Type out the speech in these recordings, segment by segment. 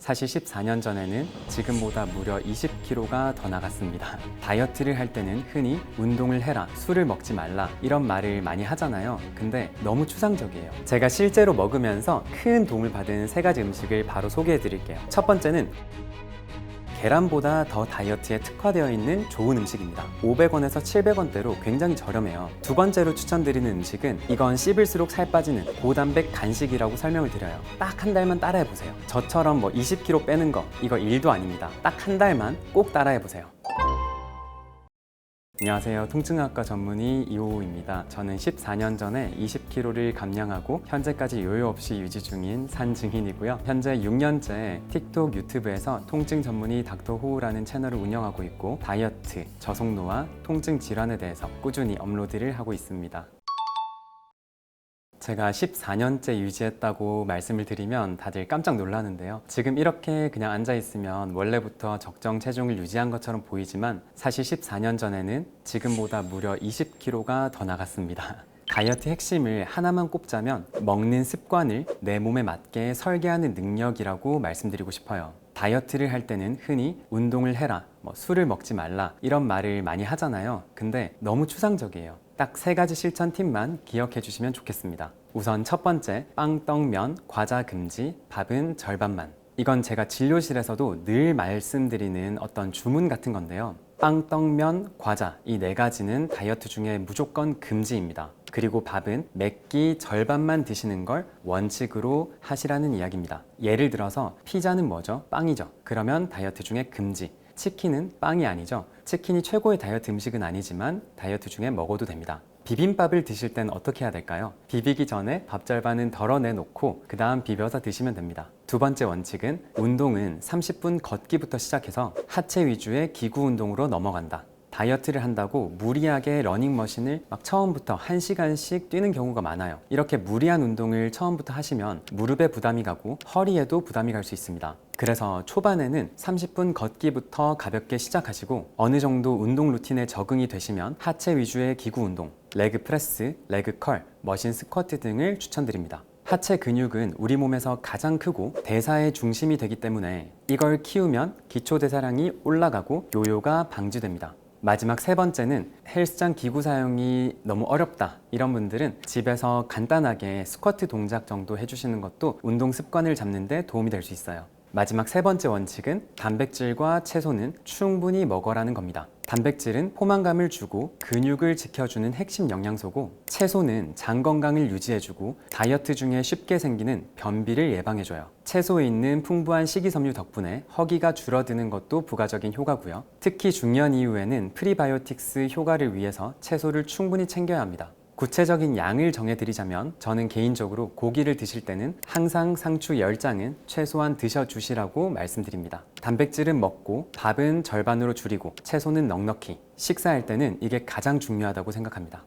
사실 14년 전에는 지금보다 무려 20kg가 더 나갔습니다. 다이어트를 할 때는 흔히 운동을 해라, 술을 먹지 말라 이런 말을 많이 하잖아요. 근데 너무 추상적이에요. 제가 실제로 먹으면서 큰 도움을 받은 3가지 음식을 바로 소개해 드릴게요. 첫 번째는 계란보다 더 다이어트에 특화되어 있는 좋은 음식입니다. 500원에서 700원대로 굉장히 저렴해요. 두 번째로 추천드리는 음식은 이건 씹을수록 살 빠지는 고단백 간식이라고 설명을 드려요. 딱 한 달만 따라해보세요. 저처럼 20kg 빼는 거 이거 일도 아닙니다. 딱 한 달만 꼭 따라해보세요. 안녕하세요. 통증학과 전문의 이호우입니다. 저는 14년 전에 20kg를 감량하고 현재까지 요요 없이 유지 중인 산 증인이고요. 현재 6년째 틱톡, 유튜브에서 통증 전문의 닥터호우라는 채널을 운영하고 있고 다이어트, 저속노화, 통증 질환에 대해서 꾸준히 업로드를 하고 있습니다. 제가 14년째 유지했다고 말씀을 드리면 다들 깜짝 놀라는데요. 지금 이렇게 그냥 앉아있으면 원래부터 적정 체중을 유지한 것처럼 보이지만 사실 14년 전에는 지금보다 무려 20kg가 더 나갔습니다. 다이어트 핵심을 하나만 꼽자면 먹는 습관을 내 몸에 맞게 설계하는 능력이라고 말씀드리고 싶어요. 다이어트를 할 때는 흔히 운동을 해라, 술을 먹지 말라 이런 말을 많이 하잖아요. 근데 너무 추상적이에요. 딱 3가지 실천 팁만 기억해 주시면 좋겠습니다. 우선 첫 번째, 빵, 떡, 면, 과자 금지, 밥은 절반만. 이건 제가 진료실에서도 늘 말씀드리는 어떤 주문 같은 건데요. 빵, 떡, 면, 과자 이 4가지는 다이어트 중에 무조건 금지입니다. 그리고 밥은 매끼 절반만 드시는 걸 원칙으로 하시라는 이야기입니다. 예를 들어서 피자는 뭐죠? 빵이죠. 그러면 다이어트 중에 금지. 치킨은 빵이 아니죠. 치킨이 최고의 다이어트 음식은 아니지만 다이어트 중에 먹어도 됩니다. 비빔밥을 드실 땐 어떻게 해야 될까요? 비비기 전에 밥 절반은 덜어내놓고 그 다음 비벼서 드시면 됩니다. 두 번째 원칙은 운동은 30분 걷기부터 시작해서 하체 위주의 기구 운동으로 넘어간다. 다이어트를 한다고 무리하게 러닝머신을 처음부터 1시간씩 뛰는 경우가 많아요. 이렇게 무리한 운동을 처음부터 하시면 무릎에 부담이 가고 허리에도 부담이 갈 수 있습니다. 그래서 초반에는 30분 걷기부터 가볍게 시작하시고 어느 정도 운동 루틴에 적응이 되시면 하체 위주의 기구 운동, 레그 프레스, 레그 컬, 머신 스쿼트 등을 추천드립니다. 하체 근육은 우리 몸에서 가장 크고 대사의 중심이 되기 때문에 이걸 키우면 기초 대사량이 올라가고 요요가 방지됩니다. 마지막 3번째는 헬스장 기구 사용이 너무 어렵다 이런 분들은 집에서 간단하게 스쿼트 동작 정도 해주시는 것도 운동 습관을 잡는 데 도움이 될 수 있어요. 마지막 3번째 원칙은 단백질과 채소는 충분히 먹어라는 겁니다. 단백질은 포만감을 주고 근육을 지켜주는 핵심 영양소고 채소는 장 건강을 유지해주고 다이어트 중에 쉽게 생기는 변비를 예방해줘요. 채소에 있는 풍부한 식이섬유 덕분에 허기가 줄어드는 것도 부가적인 효과고요. 특히 중년 이후에는 프리바이오틱스 효과를 위해서 채소를 충분히 챙겨야 합니다. 구체적인 양을 정해드리자면 저는 개인적으로 고기를 드실 때는 항상 상추 10장은 최소한 드셔주시라고 말씀드립니다. 단백질은 먹고 밥은 절반으로 줄이고 채소는 넉넉히 식사할 때는 이게 가장 중요하다고 생각합니다.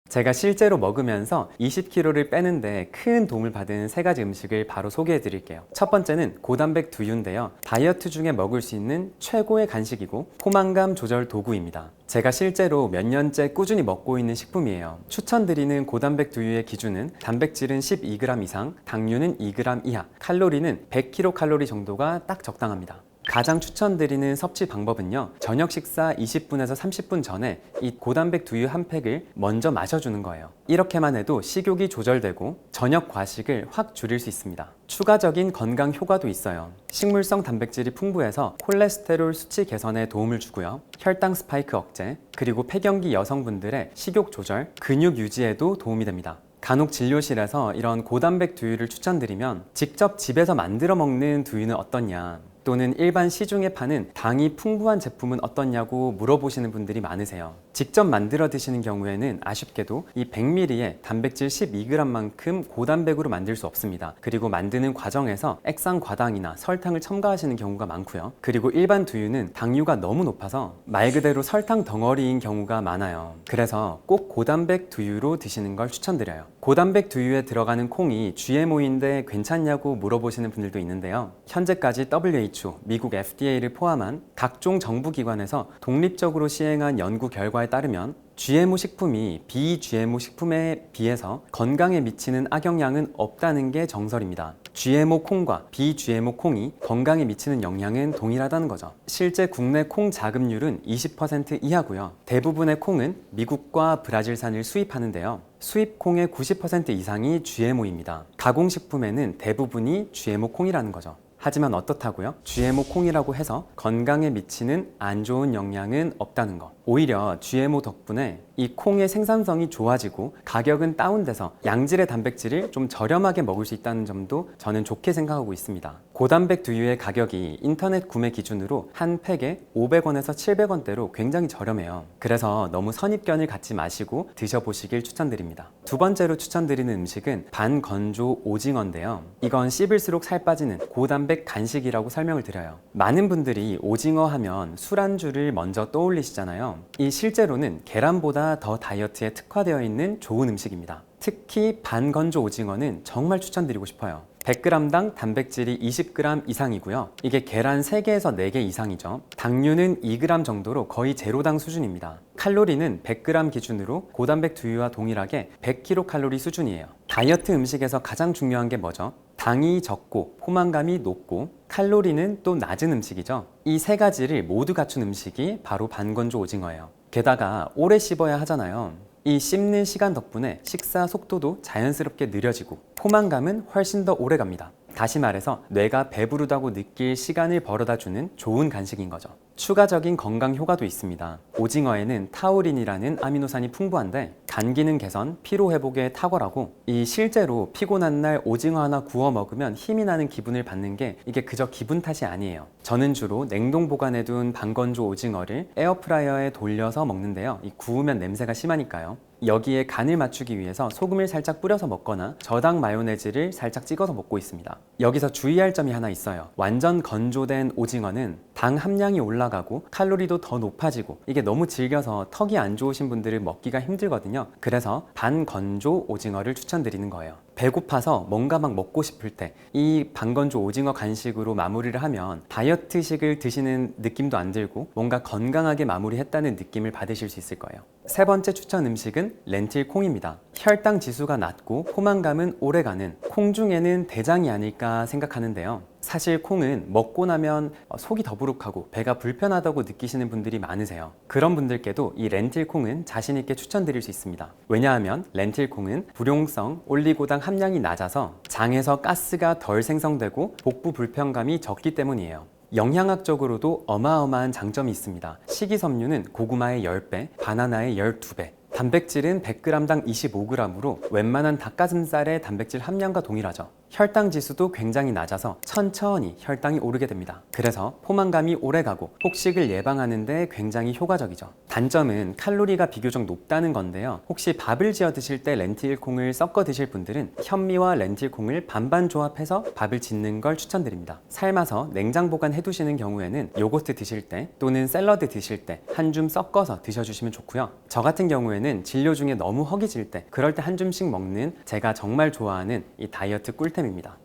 제가 실제로 먹으면서 20kg를 빼는데 큰 도움을 받은 3가지 음식을 바로 소개해 드릴게요. 첫 번째는 고단백 두유인데요. 다이어트 중에 먹을 수 있는 최고의 간식이고 포만감 조절 도구입니다. 제가 실제로 몇 년째 꾸준히 먹고 있는 식품이에요. 추천드리는 고단백 두유의 기준은 단백질은 12g 이상, 당류는 2g 이하, 칼로리는 100kcal 정도가 딱 적당합니다. 가장 추천드리는 섭취 방법은요, 저녁 식사 20분에서 30분 전에 이 고단백 두유 한 팩을 먼저 마셔주는 거예요. 이렇게만 해도 식욕이 조절되고 저녁 과식을 확 줄일 수 있습니다. 추가적인 건강 효과도 있어요. 식물성 단백질이 풍부해서 콜레스테롤 수치 개선에 도움을 주고요, 혈당 스파이크 억제, 그리고 폐경기 여성분들의 식욕 조절, 근육 유지에도 도움이 됩니다. 간혹 진료실에서 이런 고단백 두유를 추천드리면 직접 집에서 만들어 먹는 두유는 어떻냐, 또는 일반 시중에 파는 당이 풍부한 제품은 어떻냐고 물어보시는 분들이 많으세요. 직접 만들어 드시는 경우에는 아쉽게도 이 100ml에 단백질 12g만큼 고단백으로 만들 수 없습니다. 그리고 만드는 과정에서 액상과당이나 설탕을 첨가하시는 경우가 많고요. 그리고 일반 두유는 당류가 너무 높아서 말 그대로 설탕 덩어리인 경우가 많아요. 그래서 꼭 고단백 두유로 드시는 걸 추천드려요. 고단백 두유에 들어가는 콩이 GMO인데 괜찮냐고 물어보시는 분들도 있는데요. 현재까지 WHO, 미국 FDA를 포함한 각종 정부기관에서 독립적으로 시행한 연구 결과에 따르면 GMO 식품이 비GMO 식품에 비해서 건강에 미치는 악영향은 없다는 게 정설입니다. GMO 콩과 비GMO 콩이 건강에 미치는 영향은 동일하다는 거죠. 실제 국내 콩 자급률은 20% 이하고요. 대부분의 콩은 미국과 브라질산을 수입하는데요. 수입 콩의 90% 이상이 GMO입니다. 가공식품에는 대부분이 GMO 콩이라는 거죠. 하지만 어떻다고요? GMO 콩이라고 해서 건강에 미치는 안 좋은 영향은 없다는 거. 오히려 GMO 덕분에 이 콩의 생산성이 좋아지고 가격은 다운돼서 양질의 단백질을 좀 저렴하게 먹을 수 있다는 점도 저는 좋게 생각하고 있습니다. 고단백 두유의 가격이 인터넷 구매 기준으로 한 팩에 500원에서 700원대로 굉장히 저렴해요. 그래서 너무 선입견을 갖지 마시고 드셔보시길 추천드립니다. 두 번째로 추천드리는 음식은 반건조 오징어인데요. 이건 씹을수록 살 빠지는 고단백 간식이라고 설명을 드려요. 많은 분들이 오징어 하면 술안주를 먼저 떠올리시잖아요. 이 실제로는 계란보다 더 다이어트에 특화되어 있는 좋은 음식입니다. 특히 반건조 오징어는 정말 추천드리고 싶어요. 100g당 단백질이 20g 이상이고요. 이게 계란 3개에서 4개 이상이죠. 당류는 2g 정도로 거의 제로당 수준입니다. 칼로리는 100g 기준으로 고단백 두유와 동일하게 100kcal 수준이에요. 다이어트 음식에서 가장 중요한 게 뭐죠? 당이 적고 포만감이 높고 칼로리는 또 낮은 음식이죠. 이 세 가지를 모두 갖춘 음식이 바로 반건조 오징어예요. 게다가 오래 씹어야 하잖아요. 이 씹는 시간 덕분에 식사 속도도 자연스럽게 느려지고 포만감은 훨씬 더 오래 갑니다. 다시 말해서 뇌가 배부르다고 느낄 시간을 벌어다주는 좋은 간식인 거죠. 추가적인 건강 효과도 있습니다. 오징어에는 타우린이라는 아미노산이 풍부한데 간 기능 개선, 피로 회복에 탁월하고 이 실제로 피곤한 날 오징어 하나 구워 먹으면 힘이 나는 기분을 받는 게 이게 그저 기분 탓이 아니에요. 저는 주로 냉동 보관해둔 반건조 오징어를 에어프라이어에 돌려서 먹는데요. 이 구우면 냄새가 심하니까요. 여기에 간을 맞추기 위해서 소금을 살짝 뿌려서 먹거나 저당 마요네즈를 살짝 찍어서 먹고 있습니다. 여기서 주의할 점이 하나 있어요. 완전 건조된 오징어는 당 함량이 올라가고 칼로리도 더 높아지고 이게 너무 질겨서 턱이 안 좋으신 분들은 먹기가 힘들거든요. 그래서 반건조 오징어를 추천드리는 거예요. 배고파서 뭔가 막 먹고 싶을 때 이 반건조 오징어 간식으로 마무리를 하면 다이어트식을 드시는 느낌도 안 들고 뭔가 건강하게 마무리했다는 느낌을 받으실 수 있을 거예요. 세 번째 추천 음식은 렌틸 콩입니다. 혈당 지수가 낮고 포만감은 오래가는 콩 중에는 대장이 아닐까 생각하는데요. 사실 콩은 먹고 나면 속이 더부룩하고 배가 불편하다고 느끼시는 분들이 많으세요. 그런 분들께도 이 렌틸 콩은 자신 있게 추천드릴 수 있습니다. 왜냐하면 렌틸 콩은 불용성 올리고당 함량이 낮아서 장에서 가스가 덜 생성되고 복부 불편감이 적기 때문이에요. 영양학적으로도 어마어마한 장점이 있습니다. 식이섬유는 고구마의 10배, 바나나의 12배, 단백질은 100g당 25g으로 웬만한 닭가슴살의 단백질 함량과 동일하죠. 혈당 지수도 굉장히 낮아서 천천히 혈당이 오르게 됩니다. 그래서 포만감이 오래가고 폭식을 예방하는 데 굉장히 효과적이죠. 단점은 칼로리가 비교적 높다는 건데요. 혹시 밥을 지어 드실 때 렌틸콩을 섞어 드실 분들은 현미와 렌틸콩을 반반 조합해서 밥을 짓는 걸 추천드립니다. 삶아서 냉장 보관해 두시는 경우에는 요거트 드실 때 또는 샐러드 드실 때 한 줌 섞어서 드셔주시면 좋고요. 저 같은 경우에는 진료 중에 너무 허기질 때 그럴 때 한 줌씩 먹는 제가 정말 좋아하는 이 다이어트 꿀템입니다.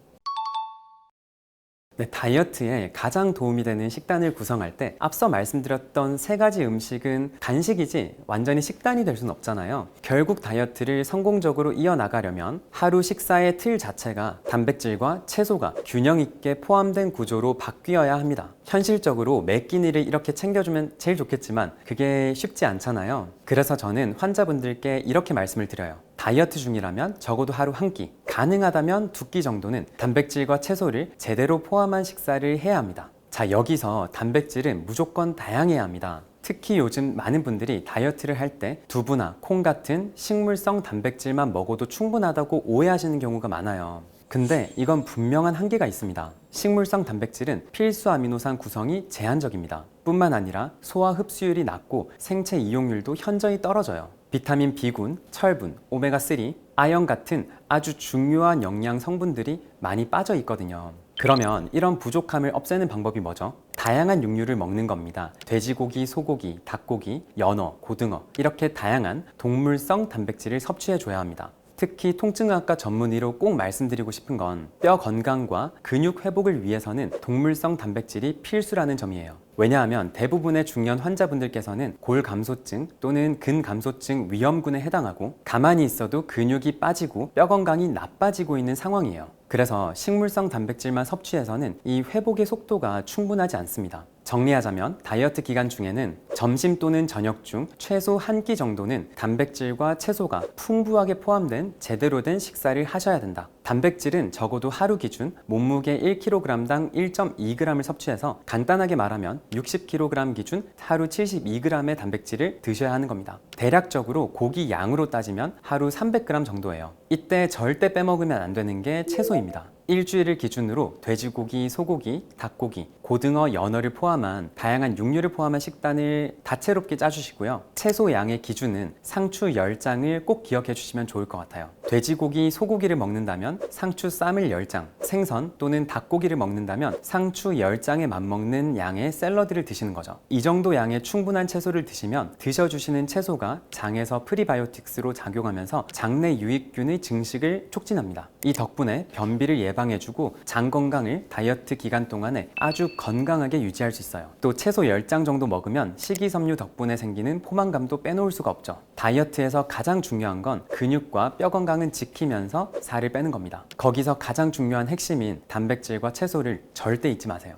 네, 다이어트에 가장 도움이 되는 식단을 구성할 때 앞서 말씀드렸던 세 가지 음식은 간식이지 완전히 식단이 될 수는 없잖아요. 결국 다이어트를 성공적으로 이어나가려면 하루 식사의 틀 자체가 단백질과 채소가 균형 있게 포함된 구조로 바뀌어야 합니다. 현실적으로 매 끼니를 이렇게 챙겨주면 제일 좋겠지만 그게 쉽지 않잖아요. 그래서 저는 환자분들께 이렇게 말씀을 드려요. 다이어트 중이라면 적어도 하루 한 끼, 가능하다면 2끼 정도는 단백질과 채소를 제대로 포함한 식사를 해야 합니다. 자, 여기서 단백질은 무조건 다양해야 합니다. 특히 요즘 많은 분들이 다이어트를 할 때 두부나 콩 같은 식물성 단백질만 먹어도 충분하다고 오해하시는 경우가 많아요. 근데 이건 분명한 한계가 있습니다. 식물성 단백질은 필수 아미노산 구성이 제한적입니다. 뿐만 아니라 소화 흡수율이 낮고 생체 이용률도 현저히 떨어져요. 비타민 B군, 철분, 오메가3, 아연 같은 아주 중요한 영양 성분들이 많이 빠져 있거든요. 그러면 이런 부족함을 없애는 방법이 뭐죠? 다양한 육류를 먹는 겁니다. 돼지고기, 소고기, 닭고기, 연어, 고등어 이렇게 다양한 동물성 단백질을 섭취해줘야 합니다. 특히 통증학과 전문의로 꼭 말씀드리고 싶은 건 뼈 건강과 근육 회복을 위해서는 동물성 단백질이 필수라는 점이에요. 왜냐하면 대부분의 중년 환자분들께서는 골감소증 또는 근감소증 위험군에 해당하고 가만히 있어도 근육이 빠지고 뼈 건강이 나빠지고 있는 상황이에요. 그래서 식물성 단백질만 섭취해서는 이 회복의 속도가 충분하지 않습니다. 정리하자면 다이어트 기간 중에는 점심 또는 저녁 중 최소 한 끼 정도는 단백질과 채소가 풍부하게 포함된 제대로 된 식사를 하셔야 된다. 단백질은 적어도 하루 기준 몸무게 1kg당 1.2g을 섭취해서 간단하게 말하면 60kg 기준 하루 72g의 단백질을 드셔야 하는 겁니다. 대략적으로 고기 양으로 따지면 하루 300g 정도예요. 이때 절대 빼먹으면 안 되는 게 채소입니다. 일주일을 기준으로 돼지고기, 소고기, 닭고기, 고등어, 연어를 포함한 다양한 육류를 포함한 식단을 다채롭게 짜주시고요. 채소 양의 기준은 상추 10장을 꼭 기억해 주시면 좋을 것 같아요. 돼지고기, 소고기를 먹는다면 상추 쌈을 10장, 생선 또는 닭고기를 먹는다면 상추 10장에 맞먹는 양의 샐러드를 드시는 거죠. 이 정도 양의 충분한 채소를 드시면 드셔주시는 채소가 장에서 프리바이오틱스로 작용하면서 장내 유익균의 증식을 촉진합니다. 이 덕분에 변비를 예방해주고 장 건강을 다이어트 기간 동안에 아주 건강하게 유지할 수 있어요. 또 채소 10장 정도 먹으면 식이섬유 덕분에 생기는 포만감도 빼놓을 수가 없죠. 다이어트에서 가장 중요한 건 근육과 뼈 건강은 지키면서 살을 빼는 겁니다. 거기서 가장 중요한 핵심인 단백질과 채소를 절대 잊지 마세요.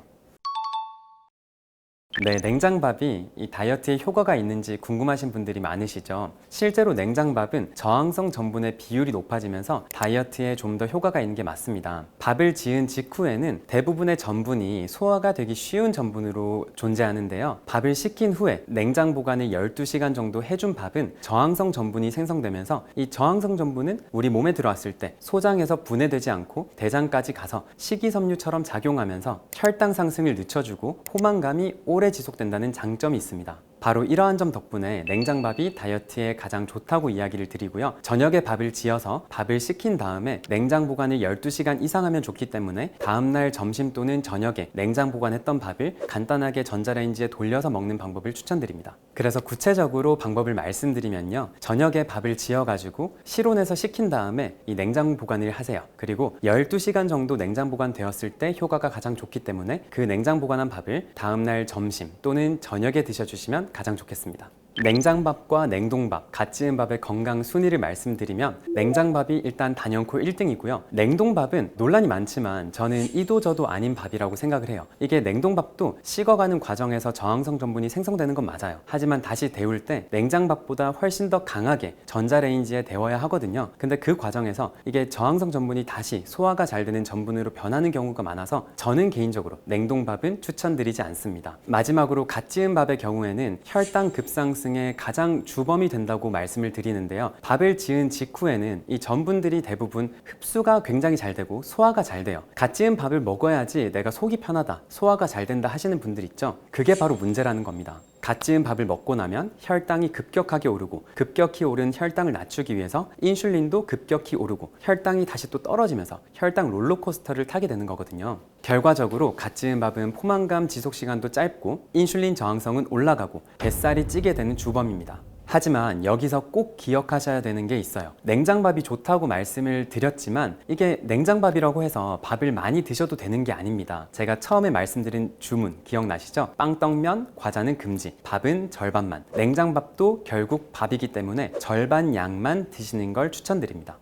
네, 냉장밥이 이 다이어트에 효과가 있는지 궁금하신 분들이 많으시죠. 실제로 냉장밥은 저항성 전분의 비율이 높아지면서 다이어트에 좀 더 효과가 있는 게 맞습니다. 밥을 지은 직후에는 대부분의 전분이 소화가 되기 쉬운 전분으로 존재하는데요. 밥을 식힌 후에 냉장 보관을 12시간 정도 해준 밥은 저항성 전분이 생성되면서 이 저항성 전분은 우리 몸에 들어왔을 때 소장에서 분해되지 않고 대장까지 가서 식이섬유처럼 작용하면서 혈당 상승을 늦춰주고 포만감이 오래 지속된다는 장점이 있습니다. 바로 이러한 점 덕분에 냉장밥이 다이어트에 가장 좋다고 이야기를 드리고요. 저녁에 밥을 지어서 밥을 식힌 다음에 냉장 보관을 12시간 이상 하면 좋기 때문에 다음날 점심 또는 저녁에 냉장 보관했던 밥을 간단하게 전자레인지에 돌려서 먹는 방법을 추천드립니다. 그래서 구체적으로 방법을 말씀드리면요. 저녁에 밥을 지어가지고 실온에서 식힌 다음에 이 냉장 보관을 하세요. 그리고 12시간 정도 냉장 보관되었을 때 효과가 가장 좋기 때문에 그 냉장 보관한 밥을 다음날 점심 또는 저녁에 드셔주시면 가장 좋겠습니다. 냉장밥과 냉동밥, 갓 지은 밥의 건강 순위를 말씀드리면 냉장밥이 일단 단연코 1등이고요. 냉동밥은 논란이 많지만 저는 이도 저도 아닌 밥이라고 생각을 해요. 이게 냉동밥도 식어가는 과정에서 저항성 전분이 생성되는 건 맞아요. 하지만 다시 데울 때 냉장밥보다 훨씬 더 강하게 전자레인지에 데워야 하거든요. 근데 그 과정에서 이게 저항성 전분이 다시 소화가 잘 되는 전분으로 변하는 경우가 많아서 저는 개인적으로 냉동밥은 추천드리지 않습니다. 마지막으로 갓 지은 밥의 경우에는 혈당 급상승 의 가장 주범이 된다고 말씀을 드리는데요. 밥을 지은 직후에는 이 전분들이 대부분 흡수가 굉장히 잘 되고 소화가 잘 돼요. 갓 지은 밥을 먹어야지 내가 속이 편하다, 소화가 잘 된다 하시는 분들 있죠. 그게 바로 문제라는 겁니다. 갓 지은 밥을 먹고 나면 혈당이 급격하게 오르고 급격히 오른 혈당을 낮추기 위해서 인슐린도 급격히 오르고 혈당이 다시 또 떨어지면서 혈당 롤러코스터를 타게 되는 거거든요. 결과적으로 갓 지은 밥은 포만감 지속 시간도 짧고 인슐린 저항성은 올라가고 뱃살이 찌게 되는 주범입니다. 하지만 여기서 꼭 기억하셔야 되는 게 있어요. 냉장밥이 좋다고 말씀을 드렸지만 이게 냉장밥이라고 해서 밥을 많이 드셔도 되는 게 아닙니다. 제가 처음에 말씀드린 주문 기억나시죠? 빵떡면, 과자는 금지, 밥은 절반만. 냉장밥도 결국 밥이기 때문에 절반 양만 드시는 걸 추천드립니다.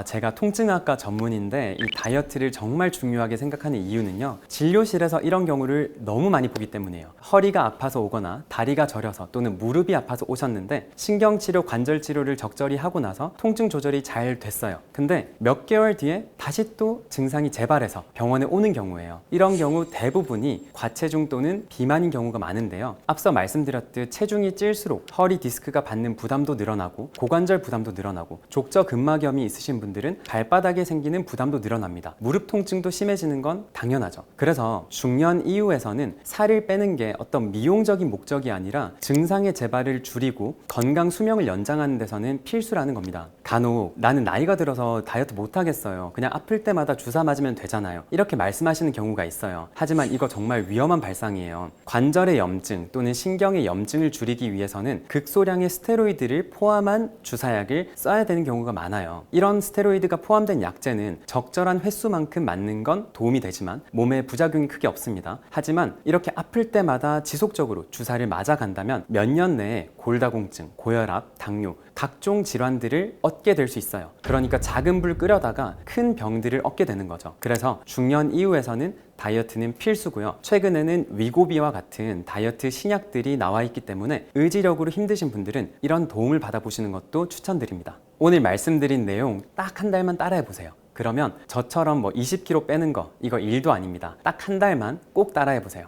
제가 통증학과 전문인데 이 다이어트를 정말 중요하게 생각하는 이유는요. 진료실에서 이런 경우를 너무 많이 보기 때문이에요. 허리가 아파서 오거나 다리가 저려서 또는 무릎이 아파서 오셨는데 신경치료, 관절치료를 적절히 하고 나서 통증 조절이 잘 됐어요. 근데 몇 개월 뒤에 다시 또 증상이 재발해서 병원에 오는 경우예요. 이런 경우 대부분이 과체중 또는 비만인 경우가 많은데요. 앞서 말씀드렸듯 체중이 찔수록 허리 디스크가 받는 부담도 늘어나고 고관절 부담도 늘어나고 족저근막염이 있으신 분들은 발바닥에 생기는 부담도 늘어납니다. 무릎 통증도 심해지는 건 당연하죠. 그래서 중년 이후에서는 살을 빼는 게 어떤 미용적인 목적이 아니라 증상의 재발을 줄이고 건강 수명을 연장하는 데서는 필수라는 겁니다. 간혹 나는 나이가 들어서 다이어트 못하겠어요. 그냥 아플 때마다 주사 맞으면 되잖아요. 이렇게 말씀하시는 경우가 있어요. 하지만 이거 정말 위험한 발상이에요. 관절의 염증 또는 신경의 염증을 줄이기 위해서는 극소량의 스테로이드를 포함한 주사약을 써야 되는 경우가 많아요. 이런 코르티코스테로이드가 포함된 약제는 적절한 횟수만큼 맞는 건 도움이 되지만 몸에 부작용이 크게 없습니다. 하지만 이렇게 아플 때마다 지속적으로 주사를 맞아 간다면 몇 년 내에 골다공증, 고혈압, 당뇨, 각종 질환들을 얻게 될 수 있어요. 그러니까 작은 불 끓여다가 큰 병들을 얻게 되는 거죠. 그래서 중년 이후에서는 다이어트는 필수고요. 최근에는 위고비와 같은 다이어트 신약들이 나와 있기 때문에 의지력으로 힘드신 분들은 이런 도움을 받아보시는 것도 추천드립니다. 오늘 말씀드린 내용 딱 한 달만 따라해 보세요. 그러면 저처럼 20kg 빼는 거 이거 일도 아닙니다. 딱 한 달만 꼭 따라해 보세요.